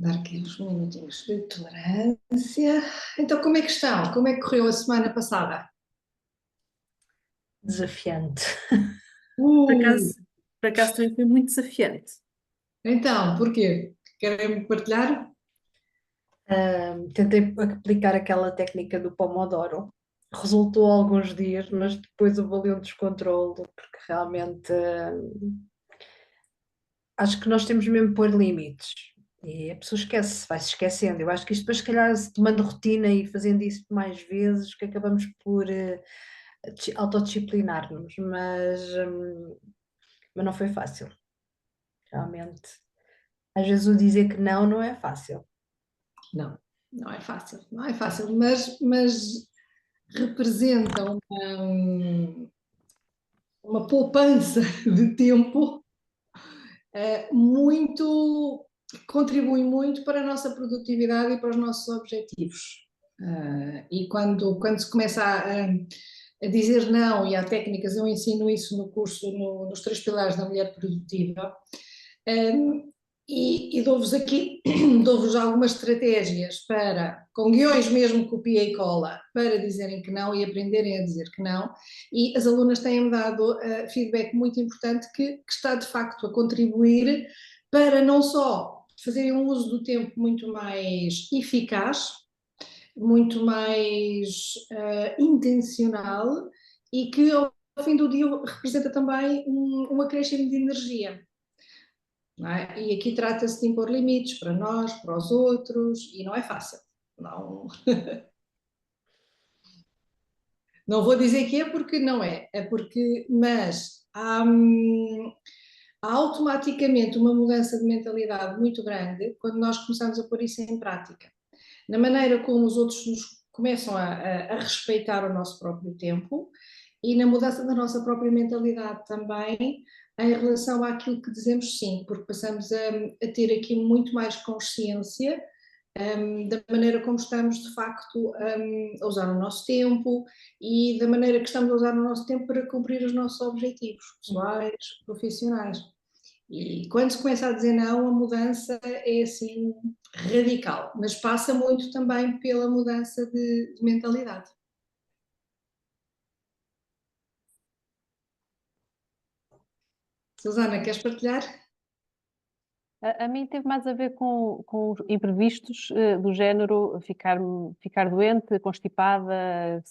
Dar aqui uns minutinhos de tolerância. Então, como é que estão? Como é que correu a semana passada? Desafiante. Por Uh, acaso, por acaso também foi muito desafiante. então, porquê? Querem partilhar? Tentei aplicar aquela técnica do Pomodoro. Resultou alguns dias, mas depois houve ali um descontrole, porque realmente acho que nós temos mesmo que pôr limites. E a pessoa esquece, vai-se esquecendo. Eu acho que isto depois, se calhar, se tomando rotina e fazendo isso mais vezes, que acabamos por autodisciplinar-nos, mas não foi fácil, realmente. Às vezes o dizer que não é fácil. Não, não é fácil, não é fácil, mas representa uma poupança de tempo muito, que contribui muito para a nossa produtividade e para os nossos objetivos. E quando se começa a dizer não, e há técnicas, eu ensino isso no curso, nos três pilares da mulher produtiva, e dou-vos aqui, dou-vos algumas estratégias para, com guiões mesmo, copia e cola, para dizerem que não e aprenderem a dizer que não, e as alunas têm-me dado feedback muito importante que está de facto a contribuir para não só fazerem um uso do tempo muito mais eficaz, muito mais intencional e que ao fim do dia representa também um acréscimo de energia. Não é? E aqui trata-se de impor limites para nós, para os outros, e não é fácil. Não, não vou dizer que é porque não é, é porque, mas há automaticamente uma mudança de mentalidade muito grande quando nós começamos a pôr isso em prática. Na maneira como os outros nos começam a respeitar o nosso próprio tempo e na mudança da nossa própria mentalidade também em relação àquilo que dizemos sim, porque passamos a ter aqui muito mais consciência da maneira como estamos de facto a usar o nosso tempo e da maneira que estamos a usar o nosso tempo para cumprir os nossos objetivos pessoais, profissionais. E quando se começa a dizer não, a mudança é assim radical, mas passa muito também pela mudança de mentalidade. Susana, queres partilhar? A mim teve mais a ver com os imprevistos, do género ficar doente, constipada,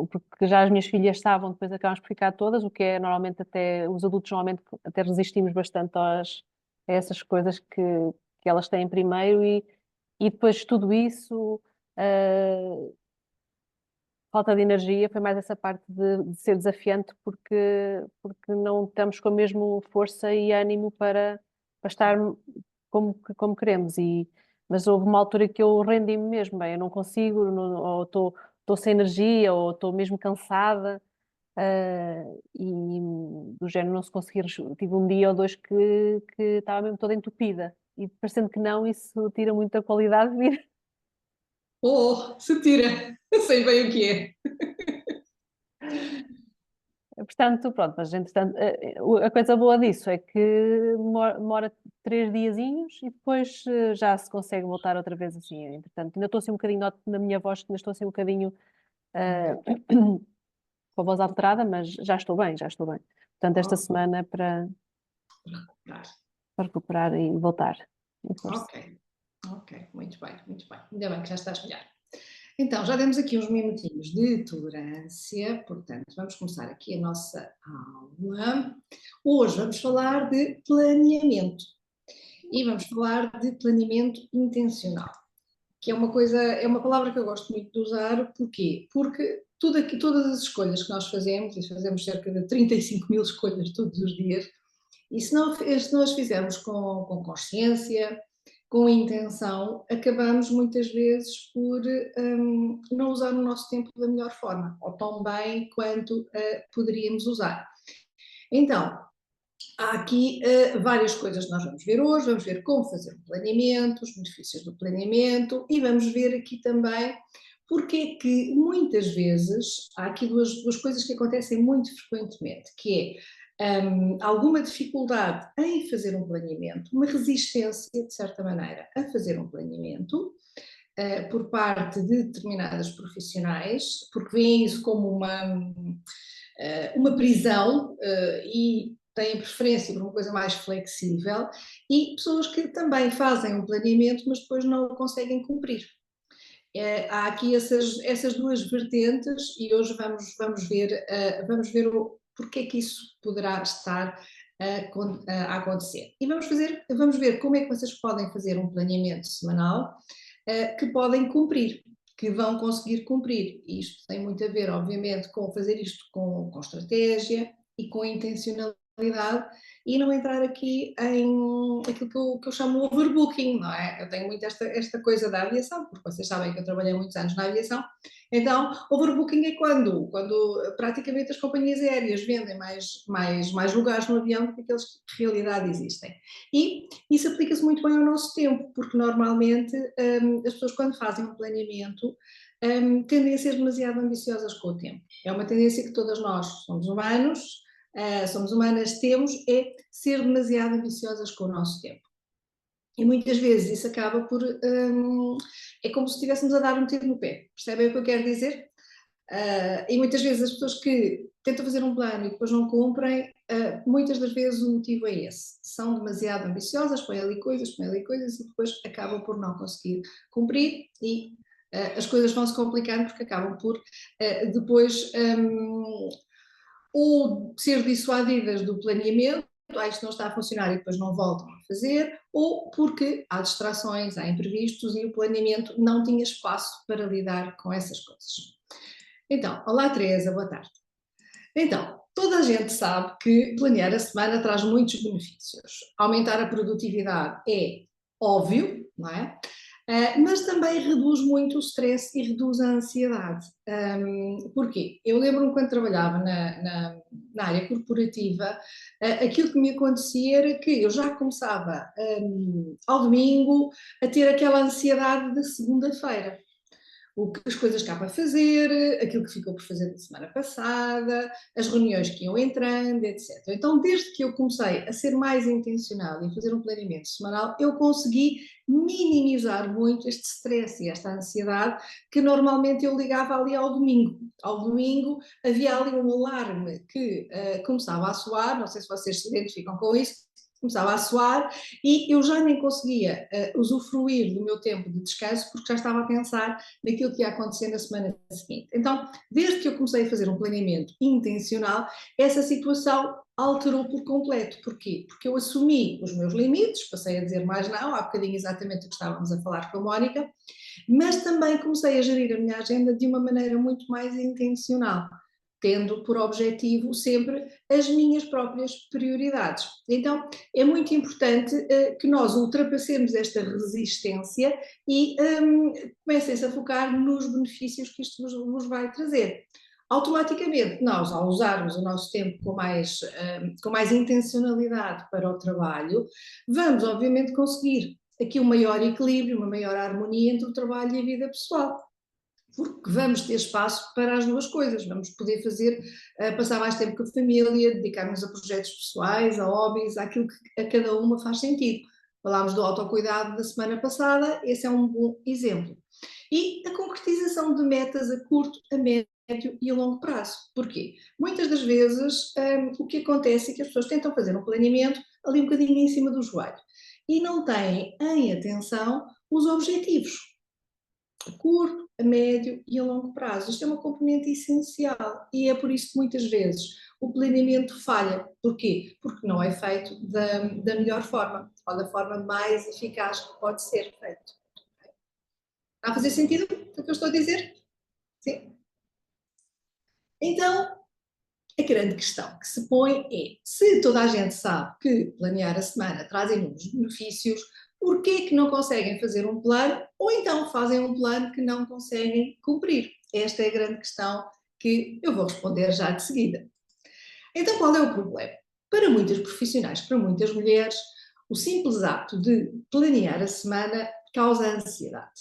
porque já as minhas filhas estavam, depois acabamos por ficar todas, o que é normalmente até, os adultos normalmente até resistimos bastante a essas coisas que elas têm primeiro e depois tudo isso, eh, falta de energia, foi mais essa parte de ser desafiante porque não estamos com a mesma força e ânimo para estar como queremos. Mas houve uma altura que eu rendi-me mesmo, bem, eu não consigo, ou estou sem energia, ou estou mesmo cansada, e do género não se conseguir. Tive um dia ou dois que estava mesmo toda entupida, e parecendo que não, isso tira muito a qualidade de vida. Oh, se tira, sei bem o que é. Portanto, pronto, mas entretanto, a coisa boa disso é que demora 3 diazinhos e depois já se consegue voltar outra vez assim. Entretanto, ainda estou assim um bocadinho, noto na minha voz que ainda estou assim um bocadinho eh, com a voz alterada, mas já estou bem, já estou bem. Portanto, esta Oh, semana é claro. para recuperar e voltar em força. Ok, ok, muito bem, muito bem. Ainda bem que já estás melhor. Então, já demos aqui uns minutinhos de tolerância, portanto, vamos começar aqui a nossa aula. Hoje vamos falar de planeamento e vamos falar de planeamento intencional, que é uma coisa, é uma palavra que eu gosto muito de usar, porquê? Porque tudo aqui, todas as escolhas que nós fazemos, e fazemos cerca de 35 mil escolhas todos os dias, e se não as fizermos com consciência, com intenção, acabamos muitas vezes por não usar o nosso tempo da melhor forma, ou tão bem quanto poderíamos usar. Então, há aqui várias coisas que nós vamos ver hoje, vamos ver como fazer um planeamento, os benefícios do planeamento e vamos ver aqui também porque é que muitas vezes há aqui duas coisas que acontecem muito frequentemente, que é alguma dificuldade em fazer um planeamento, uma resistência, de certa maneira, a fazer um planeamento, por parte de determinadas profissionais, porque veem isso como uma prisão e têm preferência por uma coisa mais flexível, e pessoas que também fazem um planeamento, mas depois não o conseguem cumprir. Há aqui essas duas vertentes e hoje vamos ver porque é que isso poderá estar a acontecer. E vamos ver como é que vocês podem fazer um planeamento semanal que podem cumprir, que vão conseguir cumprir. E isto tem muito a ver, obviamente, com fazer isto com estratégia e com intencionalidade e não entrar aqui em aquilo que eu chamo de overbooking, não é? Eu tenho muito esta coisa da aviação, porque vocês sabem que eu trabalhei muitos anos na aviação, então overbooking é quando praticamente as companhias aéreas vendem mais lugares no avião do que aqueles que de realidade existem. E isso aplica-se muito bem ao nosso tempo, porque normalmente as pessoas quando fazem um planeamento tendem a ser demasiado ambiciosas com o tempo. É uma tendência que todas nós somos humanas, temos é ser demasiado ambiciosas com o nosso tempo. E muitas vezes isso acaba por... é como se estivéssemos a dar um tiro no pé. Percebem o que eu quero dizer? E muitas vezes as pessoas que tentam fazer um plano e depois não cumprem, muitas das vezes o motivo é esse. São demasiado ambiciosas, põem ali coisas e depois acabam por não conseguir cumprir e as coisas vão se complicando porque acabam por depois... ou ser dissuadidas do planeamento, isto não está a funcionar e depois não voltam a fazer, ou porque há distrações, há imprevistos e o planeamento não tinha espaço para lidar com essas coisas. Então, olá Teresa, boa tarde. Então, toda a gente sabe que planear a semana traz muitos benefícios. Aumentar a produtividade é óbvio, não é? Mas também reduz muito o stress e reduz a ansiedade. Porquê? Eu lembro-me quando trabalhava na área corporativa, aquilo que me acontecia era que eu já começava ao domingo a ter aquela ansiedade de segunda-feira. As coisas que há para fazer, aquilo que ficou por fazer na semana passada, as reuniões que iam entrando, etc. Então, desde que eu comecei a ser mais intencional e fazer um planeamento semanal, eu consegui minimizar muito este stress e esta ansiedade que normalmente eu ligava ali ao domingo. Ao domingo havia ali um alarme que começava a soar, não sei se vocês se identificam com isso, começava a soar e eu já nem conseguia usufruir do meu tempo de descanso porque já estava a pensar naquilo que ia acontecer na semana seguinte. Então, desde que eu comecei a fazer um planeamento intencional, essa situação alterou por completo. Porquê? Porque eu assumi os meus limites, passei a dizer mais não, há bocadinho exatamente o que estávamos a falar com a Mónica, mas também comecei a gerir a minha agenda de uma maneira muito mais intencional, tendo por objetivo sempre as minhas próprias prioridades. Então, é muito importante que nós ultrapassemos esta resistência e comecem-se a focar nos benefícios que isto vos vai trazer. Automaticamente, nós, ao usarmos o nosso tempo com mais intencionalidade para o trabalho, vamos, obviamente, conseguir aqui um maior equilíbrio, uma maior harmonia entre o trabalho e a vida pessoal. Porque vamos ter espaço para as duas coisas, vamos poder passar mais tempo com a família, dedicar-nos a projetos pessoais, a hobbies, àquilo que a cada uma faz sentido. Falámos do autocuidado da semana passada, esse é um bom exemplo. E a concretização de metas a curto, a médio e a longo prazo. Porquê? Muitas das vezes o que acontece é que as pessoas tentam fazer um planeamento ali um bocadinho em cima do joelho e não têm em atenção os objetivos a curto, a médio e a longo prazo. Isto é uma componente essencial e é por isso que muitas vezes o planeamento falha. Porquê? Porque não é feito da melhor forma ou da forma mais eficaz que pode ser feito. Está a fazer sentido o que eu estou a dizer? Sim. Então, a grande questão que se põe é, se toda a gente sabe que planear a semana traz inúmeros benefícios, porquê que não conseguem fazer um plano ou então fazem um plano que não conseguem cumprir? Esta é a grande questão que eu vou responder já de seguida. Então, qual é o problema? Para muitas profissionais, para muitas mulheres, o simples ato de planear a semana causa ansiedade.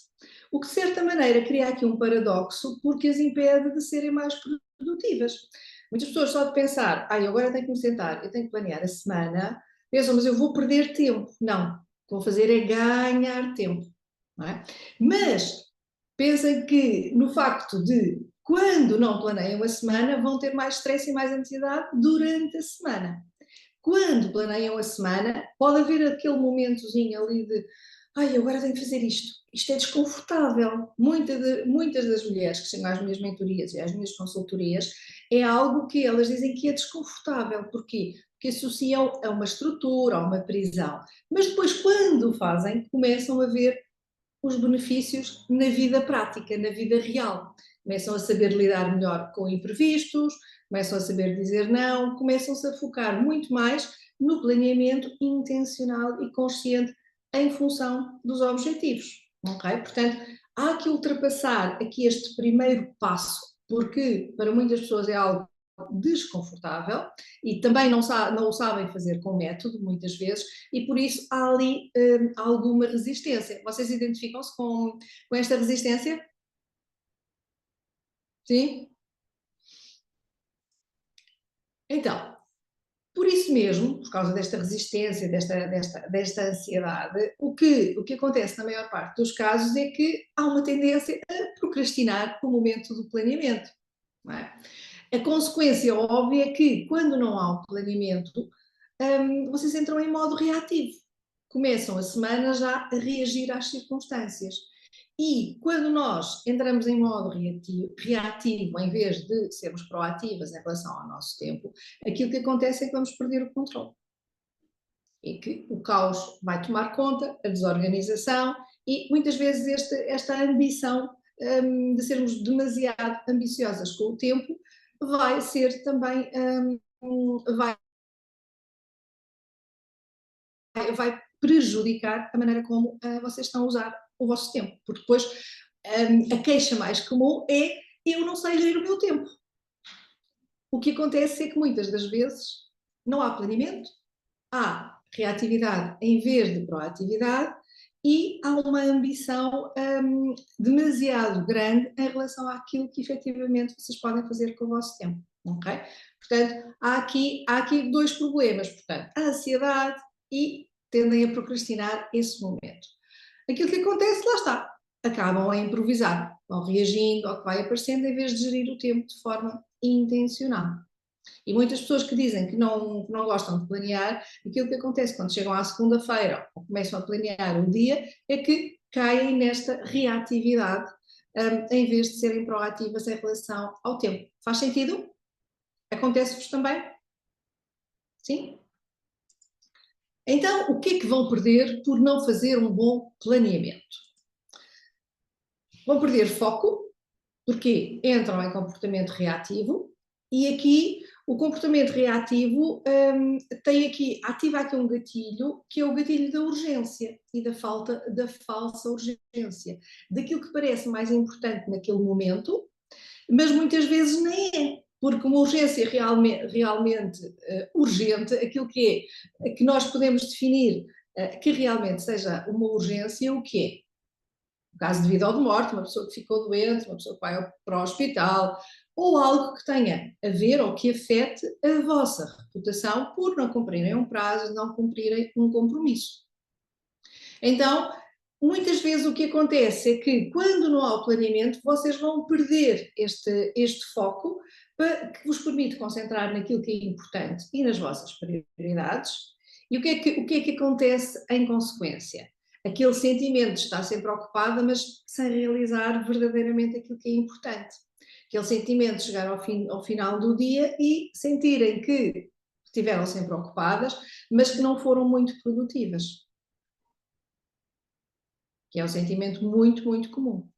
O que, de certa maneira, cria aqui um paradoxo porque as impede de serem mais produtivas. Muitas pessoas só de pensar, agora tenho que me sentar, eu tenho que planear a semana, pensam, mas eu vou perder tempo. Não, o que vou fazer é ganhar tempo. Não é? Mas pensem que no facto de, quando não planeiam a semana, vão ter mais stress e mais ansiedade durante a semana. Quando planeiam a semana, pode haver aquele momentozinho ali de agora tenho que fazer isto. Isto é desconfortável. Muitas das mulheres que chegam às minhas mentorias e às minhas consultorias, é algo que elas dizem que é desconfortável. Porquê? Porque associam a uma estrutura, a uma prisão. Mas depois, quando o fazem, começam a ver os benefícios na vida prática, na vida real. Começam a saber lidar melhor com imprevistos, começam a saber dizer não, começam-se a focar muito mais no planeamento intencional e consciente em função dos objetivos. Ok? Portanto, há que ultrapassar aqui este primeiro passo, porque para muitas pessoas é algo desconfortável e também não o sabem fazer com método, muitas vezes, e por isso há ali alguma resistência. Vocês identificam-se com esta resistência? Sim? Então, por isso mesmo, por causa desta resistência, desta ansiedade, o que acontece na maior parte dos casos é que há uma tendência a procrastinar o momento do planeamento. Não é? A consequência óbvia é que, quando não há um planeamento, vocês entram em modo reativo. Começam a semana já a reagir às circunstâncias. E quando nós entramos em modo reativo, em vez de sermos proativas em relação ao nosso tempo, aquilo que acontece é que vamos perder o controle. E que o caos vai tomar conta, a desorganização e muitas vezes esta ambição de sermos demasiado ambiciosas com o tempo vai ser também, vai prejudicar a maneira como vocês estão a usar o vosso tempo, porque depois a queixa mais comum é: eu não sei gerir o meu tempo. O que acontece é que muitas das vezes não há planeamento, há reatividade em vez de proatividade e há uma ambição demasiado grande em relação àquilo que efetivamente vocês podem fazer com o vosso tempo. Ok? Portanto, há aqui dois problemas. Portanto, a ansiedade e tendem a procrastinar esse momento. Aquilo que acontece, lá está, acabam a improvisar, vão reagindo ao que vai aparecendo em vez de gerir o tempo de forma intencional. E muitas pessoas que dizem que não gostam de planear, aquilo que acontece quando chegam à segunda-feira ou começam a planear o dia é que caem nesta reatividade em vez de serem proativas em relação ao tempo. Faz sentido? Acontece-vos também? Sim? Então, o que é que vão perder por não fazer um bom planeamento? Vão perder foco, porque entram em comportamento reativo, e aqui o comportamento reativo ativa aqui um gatilho, que é o gatilho da urgência e da falsa urgência, daquilo que parece mais importante naquele momento, mas muitas vezes nem é, porque uma urgência realmente urgente, aquilo que nós podemos definir que realmente seja uma urgência, o que é? No caso de vida ou de morte, uma pessoa que ficou doente, uma pessoa que vai para o hospital, ou algo que tenha a ver ou que afete a vossa reputação por não cumprirem um prazo, não cumprirem um compromisso. Então, muitas vezes o que acontece é que, quando não há o planeamento, vocês vão perder este foco que vos permite concentrar naquilo que é importante e nas vossas prioridades. E o que é que acontece em consequência? Aquele sentimento de estar sempre ocupada, mas sem realizar verdadeiramente aquilo que é importante. Aquele sentimento de chegar ao final do dia e sentirem que estiveram sempre ocupadas, mas que não foram muito produtivas. Que é um sentimento muito, muito comum.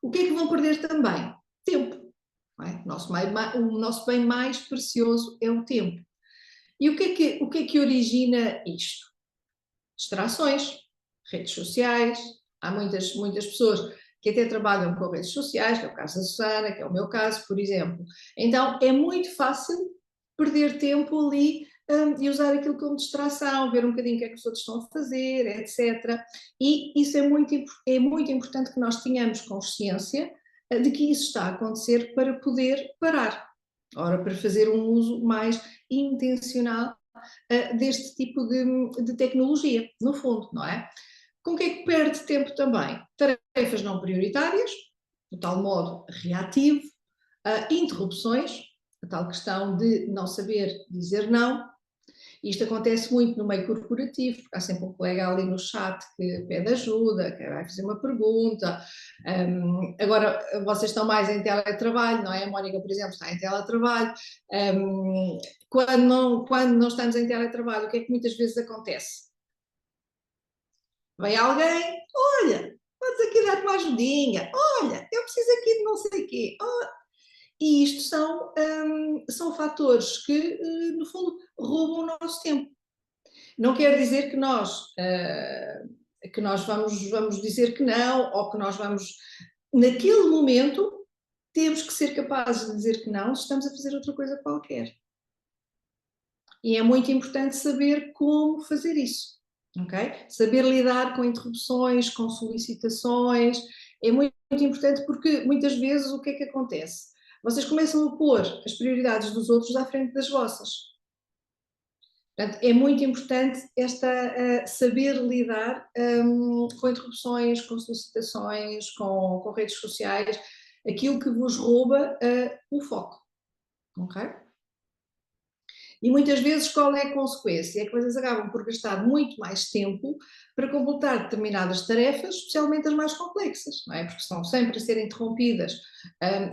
O que é que vão perder também? Tempo. Não é? O nosso bem mais precioso é o tempo. E o que é que origina isto? Distrações, redes sociais. Há muitas pessoas que até trabalham com redes sociais, que é o caso da Susana, que é o meu caso, por exemplo. Então, é muito fácil perder tempo ali e usar aquilo como distração, ver um bocadinho o que é que os outros estão a fazer, etc. E isso é muito importante que nós tenhamos consciência de que isso está a acontecer para poder parar. Ora, para fazer um uso mais intencional deste tipo de tecnologia, no fundo, não é? Com que é que perde tempo também? Tarefas não prioritárias, de tal modo reativo, interrupções, a tal questão de não saber dizer não. Isto acontece muito no meio corporativo, porque há sempre um colega ali no chat que pede ajuda, que vai fazer uma pergunta. Agora, vocês estão mais em teletrabalho, não é? A Mónica, por exemplo, está em teletrabalho. Quando não estamos em teletrabalho, o que é que muitas vezes acontece? Vem alguém, olha, podes aqui dar uma ajudinha, olha, eu preciso aqui de não sei o quê. E isto são fatores que, no fundo, roubam o nosso tempo. Não quer dizer que nós vamos dizer que não, ou que nós vamos, naquele momento, temos que ser capazes de dizer que não se estamos a fazer outra coisa qualquer. E é muito importante saber como fazer isso, ok? Saber lidar com interrupções, com solicitações, é muito importante porque muitas vezes o que é que acontece? Vocês começam a pôr as prioridades dos outros à frente das vossas. Portanto, é muito importante saber lidar com interrupções, com solicitações, com redes sociais, aquilo que vos rouba o foco, ok? E muitas vezes qual é a consequência? É que vocês acabam por gastar muito mais tempo para completar determinadas tarefas, especialmente as mais complexas, não é? Porque estão sempre a ser interrompidas,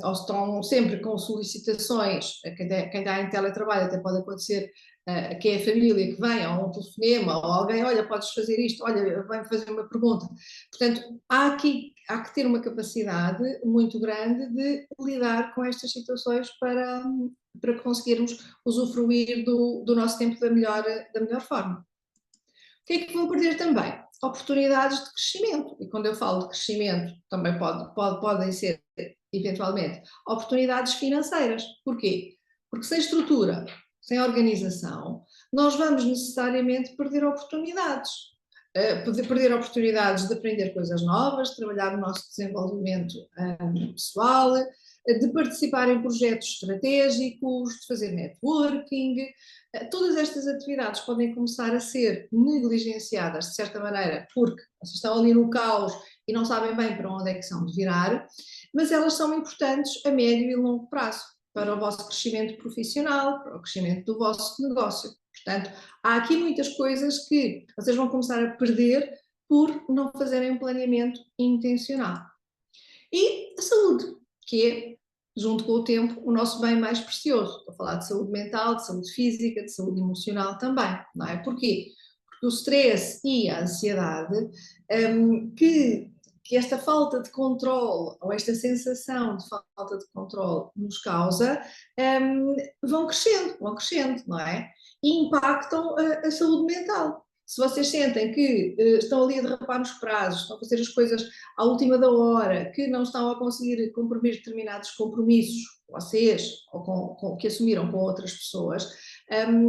ou estão sempre com solicitações, quem está em teletrabalho até pode acontecer, que é a família que vem, ou um telefonema, ou alguém, olha, podes fazer isto, olha, vem fazer uma pergunta. Portanto, há que ter uma capacidade muito grande de lidar com estas situações para conseguirmos usufruir do nosso tempo da melhor forma. O que é que vão perder também? Oportunidades de crescimento. E quando eu falo de crescimento, também podem ser, eventualmente, oportunidades financeiras. Porquê? Porque sem estrutura, sem organização, nós vamos necessariamente perder oportunidades. Perder oportunidades de aprender coisas novas, de trabalhar no nosso desenvolvimento pessoal, de participar em projetos estratégicos, de fazer networking. Todas estas atividades podem começar a ser negligenciadas, de certa maneira, porque vocês estão ali no caos e não sabem bem para onde é que são de virar, mas elas são importantes a médio e longo prazo para o vosso crescimento profissional, para o crescimento do vosso negócio. Portanto, há aqui muitas coisas que vocês vão começar a perder por não fazerem um planeamento intencional. E a saúde, que é, junto com o tempo, o nosso bem mais precioso. Estou a falar de saúde mental, de saúde física, de saúde emocional também, não é? Porquê? Porque o stress e a ansiedade, que esta falta de controle, ou esta sensação de falta de controle nos causa, vão crescendo, não é? E impactam a saúde mental. Se vocês sentem que estão ali a derrapar nos prazos, estão a fazer as coisas à última da hora, que não estão a conseguir cumprir determinados compromissos, vocês, ou que assumiram com outras pessoas,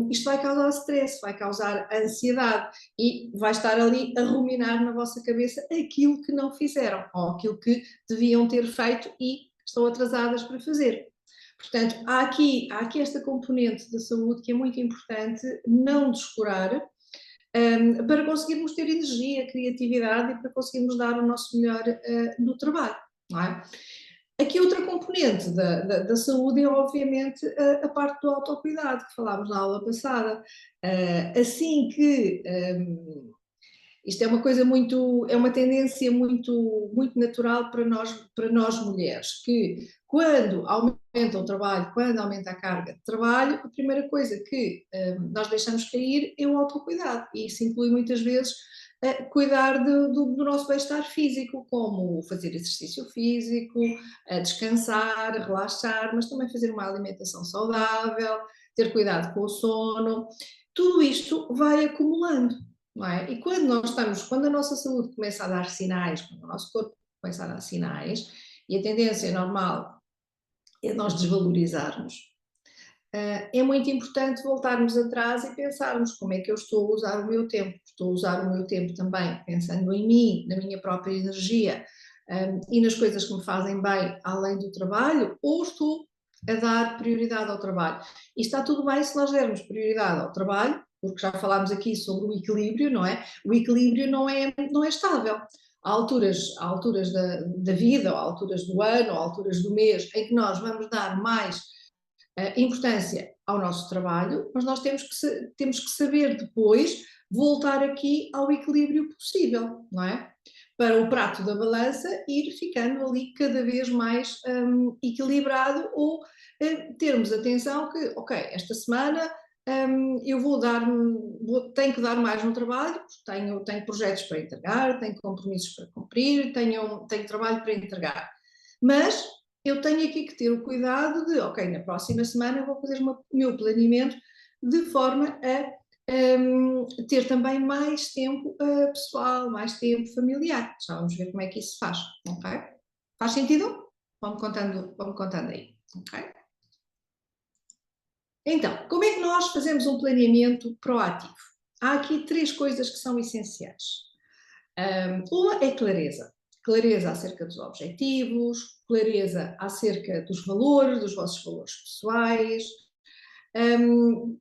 isto vai causar stress, vai causar ansiedade e vai estar ali a ruminar na vossa cabeça aquilo que não fizeram, ou aquilo que deviam ter feito e estão atrasadas para fazer. Portanto, há aqui esta componente da saúde que é muito importante não descurar, para conseguirmos ter energia, criatividade e para conseguirmos dar o nosso melhor no trabalho, não é? Aqui outra componente da saúde é obviamente a parte do autocuidado, que falámos na aula passada. Assim que isto é uma coisa é uma tendência muito natural para nós mulheres, que quando aumenta o trabalho, quando aumenta a carga de trabalho, a primeira coisa que nós deixamos cair é o autocuidado, e isso inclui muitas vezes cuidar do nosso bem-estar físico, como fazer exercício físico, descansar, relaxar, mas também fazer uma alimentação saudável, ter cuidado com o sono. Tudo isto vai acumulando. Não é? E quando a nossa saúde começa a dar sinais, quando o nosso corpo começa a dar sinais, e a tendência normal é nós desvalorizarmos, é muito importante voltarmos atrás e pensarmos como é que eu estou a usar o meu tempo. Estou a usar o meu tempo também pensando em mim, na minha própria energia, e nas coisas que me fazem bem além do trabalho, ou estou a dar prioridade ao trabalho. E está tudo bem se nós dermos prioridade ao trabalho, porque já falámos aqui sobre o equilíbrio, não é? O equilíbrio não é estável. Há alturas da vida, ou há alturas do ano, ou há alturas do mês, em que nós vamos dar mais importância ao nosso trabalho, mas nós temos que saber depois voltar aqui ao equilíbrio possível, não é? Para o prato da balança ir ficando ali cada vez mais equilibrado, ou termos atenção que, ok, esta semana eu tenho que dar mais no trabalho, tenho projetos para entregar, tenho compromissos para cumprir, tenho trabalho para entregar, mas eu tenho aqui que ter o cuidado de, ok, na próxima semana eu vou fazer o meu planeamento de forma a ter também mais tempo pessoal, mais tempo familiar. Já vamos ver como é que isso se faz, ok? Faz sentido? Vamos contando aí, ok? Então, como é que nós fazemos um planeamento proativo? Há aqui 3 coisas que são essenciais. Uma é clareza. Clareza acerca dos objetivos, clareza acerca dos valores, dos vossos valores pessoais.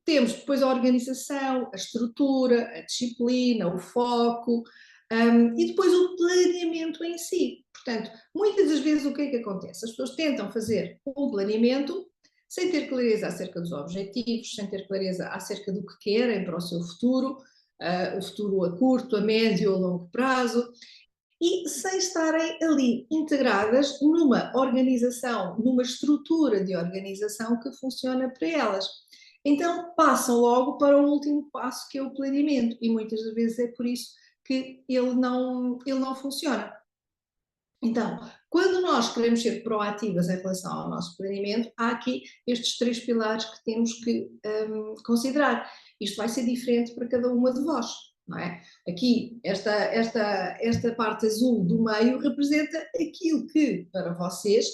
Temos depois a organização, a estrutura, a disciplina, o foco, e depois o planeamento em si. Portanto, muitas das vezes o que é que acontece? As pessoas tentam fazer um planeamento sem ter clareza acerca dos objetivos, sem ter clareza acerca do que querem para o seu futuro, o futuro a curto, a médio ou longo prazo, e sem estarem ali integradas numa organização, numa estrutura de organização que funciona para elas. Então passam logo para o último passo, que é o planeamento, e muitas das vezes é por isso que ele não funciona. Então, quando nós queremos ser proativas em relação ao nosso planeamento, há aqui estes 3 pilares que temos que considerar. Isto vai ser diferente para cada uma de vós, não é? Aqui, esta parte azul do meio representa aquilo que, para vocês,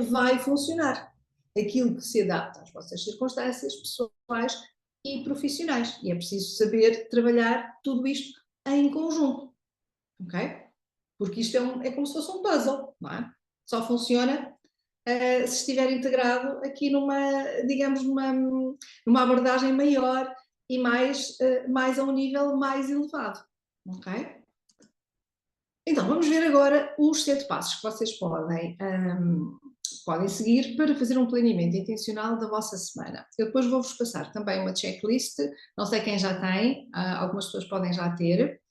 vai funcionar. Aquilo que se adapta às vossas circunstâncias pessoais e profissionais. E é preciso saber trabalhar tudo isto em conjunto, ok? Porque isto é como se fosse um puzzle, não é? Só funciona se estiver integrado aqui digamos, numa abordagem maior e mais a um nível mais elevado, ok? Então, vamos ver agora os 7 passos que vocês podem seguir para fazer um planeamento intencional da vossa semana. Eu depois vou-vos passar também uma checklist, não sei quem já tem, algumas pessoas podem já ter.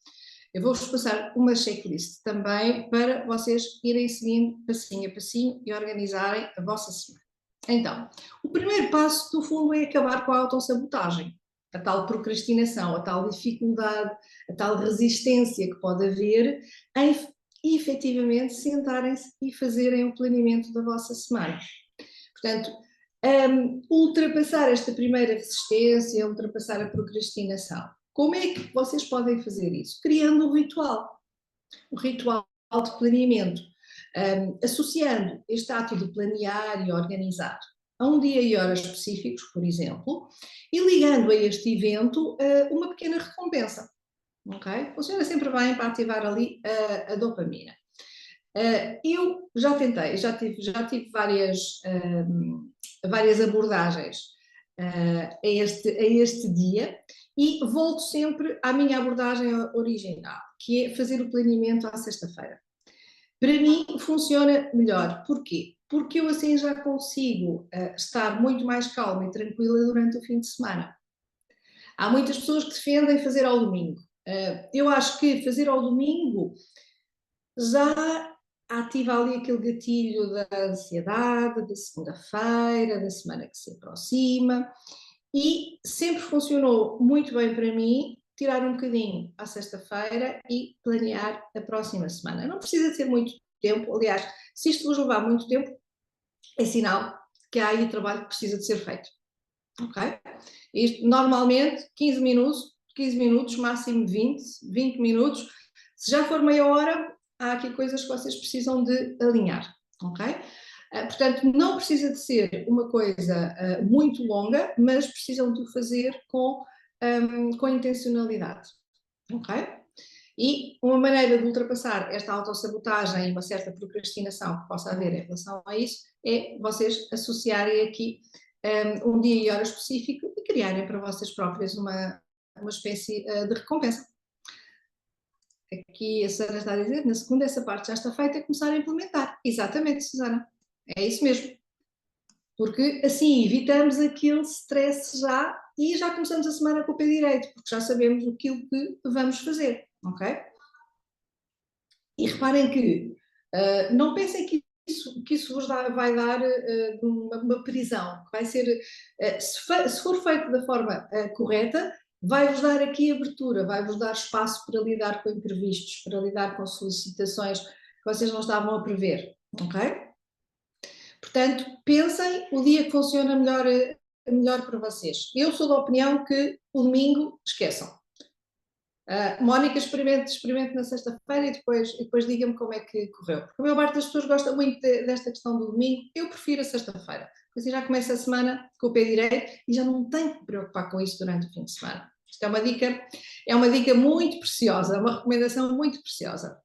Eu vou-vos passar uma checklist também para vocês irem seguindo passinho a passinho e organizarem a vossa semana. Então, o primeiro passo, no fundo, é acabar com a autossabotagem, a tal procrastinação, a tal dificuldade, a tal resistência que pode haver em efetivamente sentarem-se e fazerem o planeamento da vossa semana. Portanto, ultrapassar esta primeira resistência, ultrapassar a procrastinação. Como é que vocês podem fazer isso? Criando um ritual de planeamento, associando este ato de planear e organizar a um dia e horas específicos, por exemplo, e ligando a este evento uma pequena recompensa. Okay? Funciona sempre bem para ativar ali a dopamina. Eu já tentei, já tive várias abordagens a este dia, e volto sempre à minha abordagem original, que é fazer o planeamento à sexta-feira. Para mim funciona melhor. Porquê? Porque eu assim já consigo estar muito mais calma e tranquila durante o fim de semana. Há muitas pessoas que defendem fazer ao domingo. Eu acho que fazer ao domingo já ativa ali aquele gatilho da ansiedade, da segunda-feira, da semana que se aproxima, e sempre funcionou muito bem para mim tirar um bocadinho à sexta-feira e planear a próxima semana. Não precisa de ser muito tempo, aliás, se isto vos levar muito tempo, é sinal que há aí trabalho que precisa de ser feito, ok? Isto, normalmente, 15 minutos, máximo 20 minutos, se já for meia hora, há aqui coisas que vocês precisam de alinhar, ok? Portanto, não precisa de ser uma coisa muito longa, mas precisam de o fazer com intencionalidade, ok? E uma maneira de ultrapassar esta autossabotagem e uma certa procrastinação que possa haver em relação a isso é vocês associarem aqui um dia e hora específico e criarem para vocês próprias uma espécie de recompensa. Aqui a Susana está a dizer, na segunda essa parte já está feita, começar a implementar. Exatamente, Susana. É isso mesmo. Porque assim evitamos aquele stress já e já começamos a semana com o pé direito, porque já sabemos aquilo que vamos fazer, ok? E reparem que não pensem que isso vos vai dar uma prisão, que vai ser, se for feito da forma correta, vai-vos dar aqui abertura, vai-vos dar espaço para lidar com imprevistos, para lidar com solicitações que vocês não estavam a prever, ok? Portanto, pensem o dia que funciona melhor para vocês. Eu sou da opinião que o domingo esqueçam. Mónica, experimente na sexta-feira e depois diga-me como é que correu. Porque a maior parte das pessoas gosta muito desta questão do domingo. Eu prefiro a sexta-feira. Assim já começa a semana com o pé direito e já não tenho que me preocupar com isso durante o fim de semana. Isto é uma dica muito preciosa, uma recomendação muito preciosa.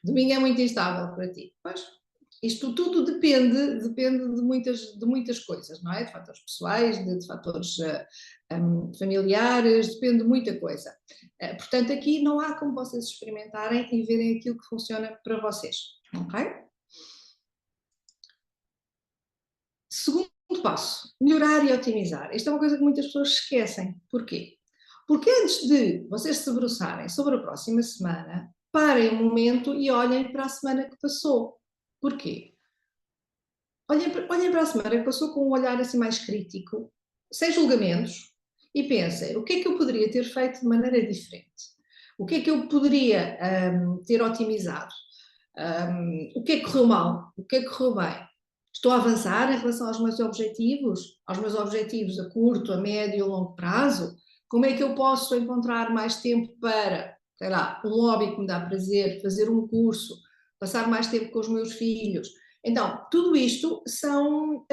Domingo é muito instável para ti. Pois, isto tudo depende de muitas coisas, não é? De fatores pessoais, de fatores familiares, depende de muita coisa. Portanto, aqui não há como vocês experimentarem e verem aquilo que funciona para vocês, ok? Segundo passo, melhorar e otimizar. Isto é uma coisa que muitas pessoas esquecem. Porquê? Porque antes de vocês se debruçarem sobre a próxima semana, parem um momento e olhem para a semana que passou. Porquê? Olhem para a semana que passou com um olhar assim mais crítico, sem julgamentos, e pensem, o que é que eu poderia ter feito de maneira diferente? O que é que eu poderia ter otimizado? O que é que correu mal? O que é que correu bem? Estou a avançar em relação aos meus objetivos a curto, a médio e a longo prazo? Como é que eu posso encontrar mais tempo para, sei lá, um hobby que me dá prazer, fazer um curso, passar mais tempo com os meus filhos? Então, tudo isto são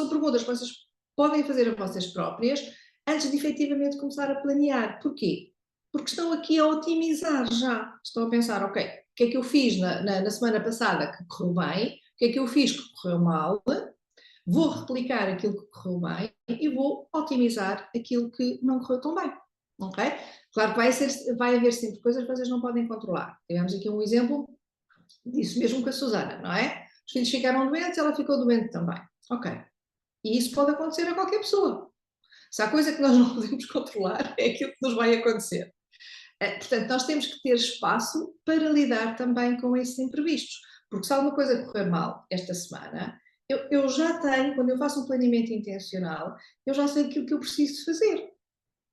perguntas que vocês podem fazer a vocês próprias antes de efetivamente começar a planear. Porquê? Porque estão aqui a otimizar já. Estão a pensar, ok, o que é que eu fiz na semana passada que correu bem, o que é que eu fiz que correu mal, vou replicar aquilo que correu bem e vou otimizar aquilo que não correu tão bem. Ok? Claro que vai haver sempre coisas que vocês não podem controlar. Tivemos aqui um exemplo disso mesmo com a Susana, não é? Os filhos ficaram doentes, ela ficou doente também. Ok. E isso pode acontecer a qualquer pessoa. Se há coisa que nós não podemos controlar, é aquilo que nos vai acontecer. Portanto, nós temos que ter espaço para lidar também com esses imprevistos. Porque se alguma coisa correr mal esta semana, eu já tenho, quando eu faço um planeamento intencional, eu já sei aquilo que eu preciso fazer.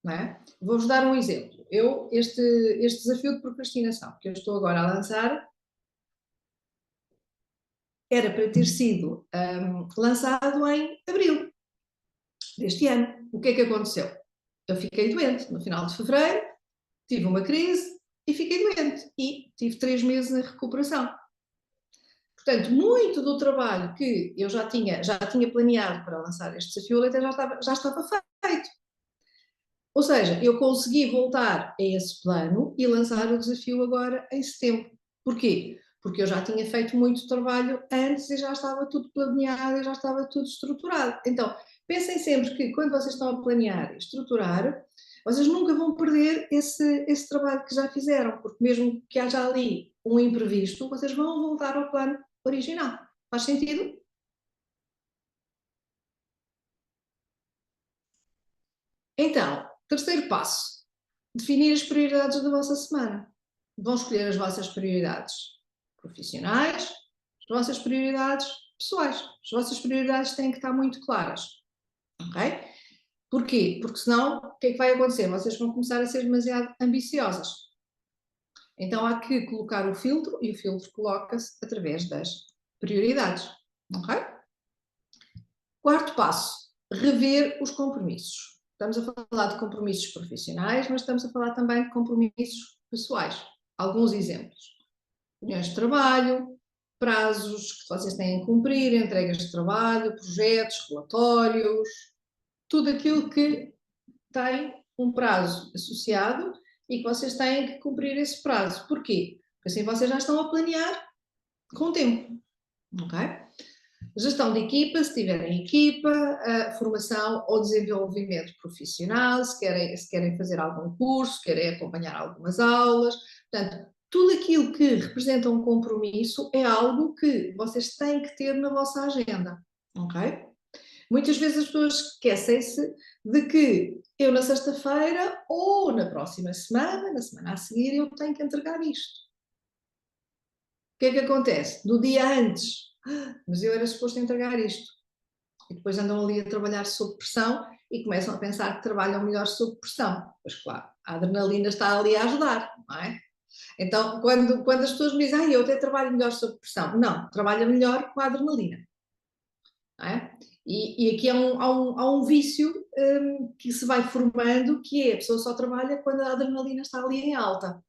Não é? Vou-vos dar um exemplo. Este desafio de procrastinação que eu estou agora a lançar, era para ter sido lançado em abril deste ano. O que é que aconteceu? Eu fiquei doente no final de fevereiro, tive uma crise e fiquei doente. E tive 3 meses em recuperação. Portanto, muito do trabalho que eu já tinha planeado para lançar este desafio, até já estava feito. Ou seja, eu consegui voltar a esse plano e lançar o desafio agora em setembro. Porquê? Porque eu já tinha feito muito trabalho antes e já estava tudo planeado e já estava tudo estruturado. Então, pensem sempre que quando vocês estão a planear e estruturar, vocês nunca vão perder esse trabalho que já fizeram, porque mesmo que haja ali um imprevisto, vocês vão voltar ao plano original. Faz sentido? Então, terceiro passo, definir as prioridades da vossa semana. Vão escolher as vossas prioridades profissionais, as vossas prioridades pessoais. As vossas prioridades têm que estar muito claras. Ok? Porquê? Porque senão, o que é que vai acontecer? Vocês vão começar a ser demasiado ambiciosas. Então há que colocar o filtro e o filtro coloca-se através das prioridades. Ok? Quarto passo, rever os compromissos. Estamos a falar de compromissos profissionais, mas estamos a falar também de compromissos pessoais. Alguns exemplos. Reuniões de trabalho, prazos que vocês têm que cumprir, entregas de trabalho, projetos, relatórios, tudo aquilo que tem um prazo associado e que vocês têm que cumprir esse prazo. Porquê? Porque assim vocês já estão a planear com o tempo, ok? Gestão de equipa, se tiverem equipa, formação ou desenvolvimento profissional, se querem fazer algum curso, se querem acompanhar algumas aulas. Portanto, tudo aquilo que representa um compromisso é algo que vocês têm que ter na vossa agenda, ok? Muitas vezes as pessoas esquecem-se de que eu na sexta-feira ou na próxima semana, na semana a seguir, eu tenho que entregar isto. O que é que acontece? No dia antes, mas eu era suposto entregar isto. E depois andam ali a trabalhar sob pressão e começam a pensar que trabalham melhor sob pressão. Pois claro, a adrenalina está ali a ajudar, não é? Então, quando as pessoas me dizem, eu até trabalho melhor sob pressão, não, trabalha melhor com a adrenalina. Não é? E aqui há um vício que se vai formando, que é a pessoa só trabalha quando a adrenalina está ali em alta.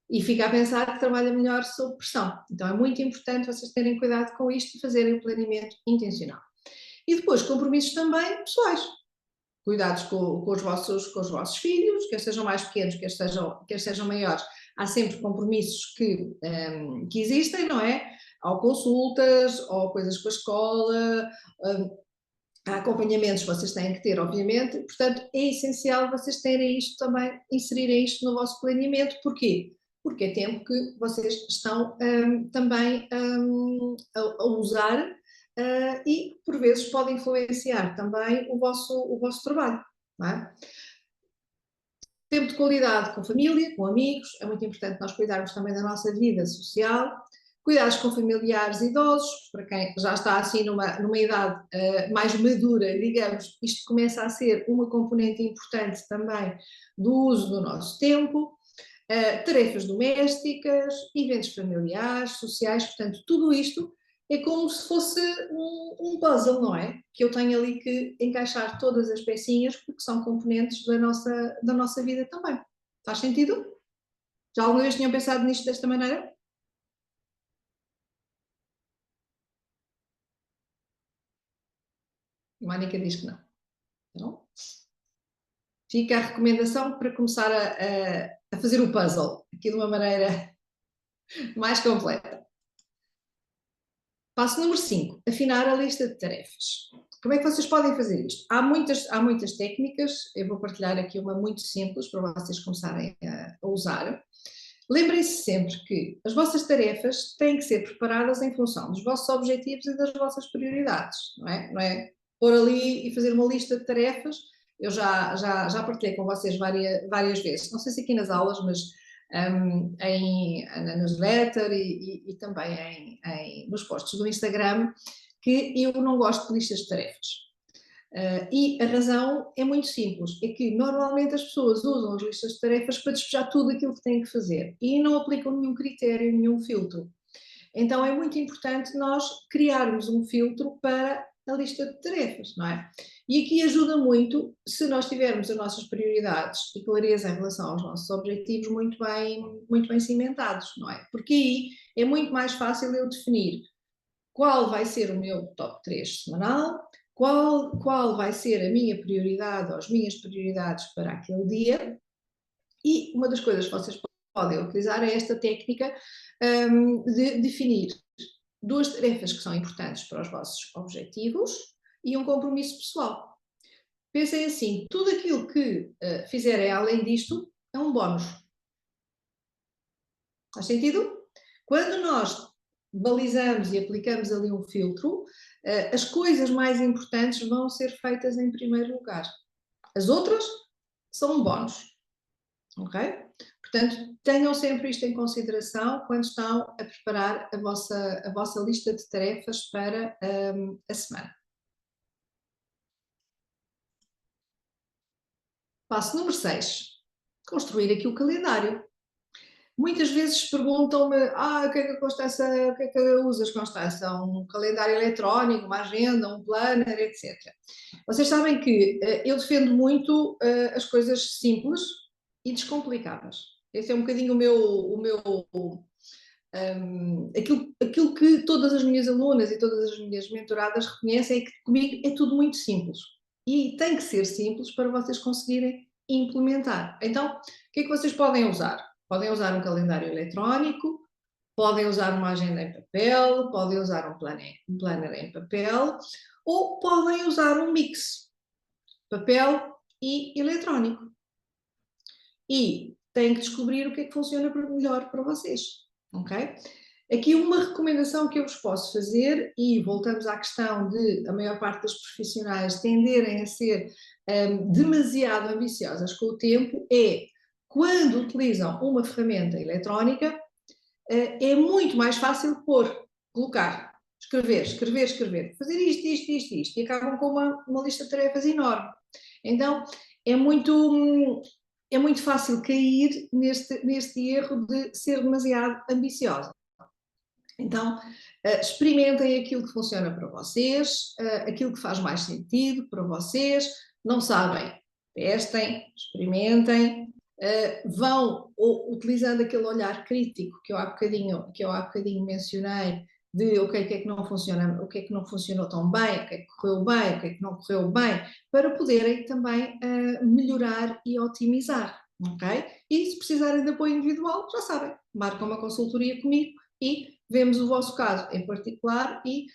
E fica a pensar que trabalha melhor sob pressão. Então é muito importante vocês terem cuidado com isto e fazerem o planeamento intencional. E depois, compromissos também pessoais. Cuidados com os vossos filhos, quer sejam mais pequenos, quer sejam maiores. Há sempre compromissos que existem, não é? Há consultas, ou coisas com a escola, há acompanhamentos que vocês têm que ter, obviamente. Portanto, é essencial vocês terem isto também, inserirem isto no vosso planeamento. Porquê? Porque é tempo que vocês estão também a usar e, por vezes, pode influenciar também o vosso trabalho. Não é? Tempo de qualidade com família, com amigos, é muito importante nós cuidarmos também da nossa vida social. Cuidados com familiares idosos, para quem já está assim numa idade mais madura, digamos, isto começa a ser uma componente importante também do uso do nosso tempo. Tarefas domésticas, eventos familiares, sociais, portanto, tudo isto é como se fosse um puzzle, não é? Que eu tenho ali que encaixar todas as pecinhas porque são componentes da nossa vida também. Faz sentido? Já alguma vez tinham pensado nisto desta maneira? A Mónica diz que não. Então, fica a recomendação para começar a fazer o puzzle aqui de uma maneira mais completa. Passo número 5, afinar a lista de tarefas. Como é que vocês podem fazer isto? Há muitas técnicas, eu vou partilhar aqui uma muito simples para vocês começarem a usar. Lembrem-se sempre que as vossas tarefas têm que ser preparadas em função dos vossos objetivos e das vossas prioridades, não é? Não é pôr ali e fazer uma lista de tarefas. Eu já partilhei com vocês várias vezes, não sei se aqui nas aulas, mas na newsletter e também nos posts do Instagram, que eu não gosto de listas de tarefas. E a razão é muito simples, é que normalmente as pessoas usam as listas de tarefas para despejar tudo aquilo que têm que fazer e não aplicam nenhum critério, nenhum filtro. Então é muito importante nós criarmos um filtro para a lista de tarefas, não é? E aqui ajuda muito se nós tivermos as nossas prioridades e clareza em relação aos nossos objetivos muito bem cimentados, não é? Porque aí é muito mais fácil eu definir qual vai ser o meu top 3 semanal, qual vai ser a minha prioridade ou as minhas prioridades para aquele dia. E uma das coisas que vocês podem utilizar é esta técnica de definir 2 tarefas que são importantes para os vossos objetivos e um compromisso pessoal. Pensem assim, tudo aquilo que fizerem além disto é um bónus. Faz sentido? Quando nós balizamos e aplicamos ali um filtro, as coisas mais importantes vão ser feitas em primeiro lugar. As outras são um bónus. Ok? Portanto, tenham sempre isto em consideração quando estão a preparar a vossa lista de tarefas para a semana. Passo número 6. Construir aqui o calendário. Muitas vezes perguntam-me, o que é que Constança, o que é que usas, Constança? Um calendário eletrónico, uma agenda, um planner, etc. Vocês sabem que eu defendo muito as coisas simples e descomplicadas. Esse é um bocadinho aquilo que todas as minhas alunas e todas as minhas mentoradas reconhecem é que comigo é tudo muito simples. E tem que ser simples para vocês conseguirem implementar. Então, o que é que vocês podem usar? Podem usar um calendário eletrónico, podem usar uma agenda em papel, podem usar um planner em papel, ou podem usar um mix, papel e eletrónico. E têm que descobrir o que é que funciona melhor para vocês, ok? Aqui uma recomendação que eu vos posso fazer, e voltamos à questão de a maior parte das profissionais tenderem a ser demasiado ambiciosas com o tempo, é quando utilizam uma ferramenta eletrónica, é muito mais fácil colocar, escrever, fazer isto, e acabam com uma lista de tarefas enorme. Então, é muito fácil cair neste erro de ser demasiado ambiciosa. Então, experimentem aquilo que funciona para vocês, aquilo que faz mais sentido para vocês. Não sabem? Testem, experimentem, vão utilizando aquele olhar crítico que eu há bocadinho mencionei, de o que é que não funciona, o que é que não funcionou tão bem, o que é que correu bem, o que é que não correu bem, para poderem também melhorar e otimizar, ok? E se precisarem de apoio individual, já sabem, marcam uma consultoria comigo e vemos o vosso caso em particular e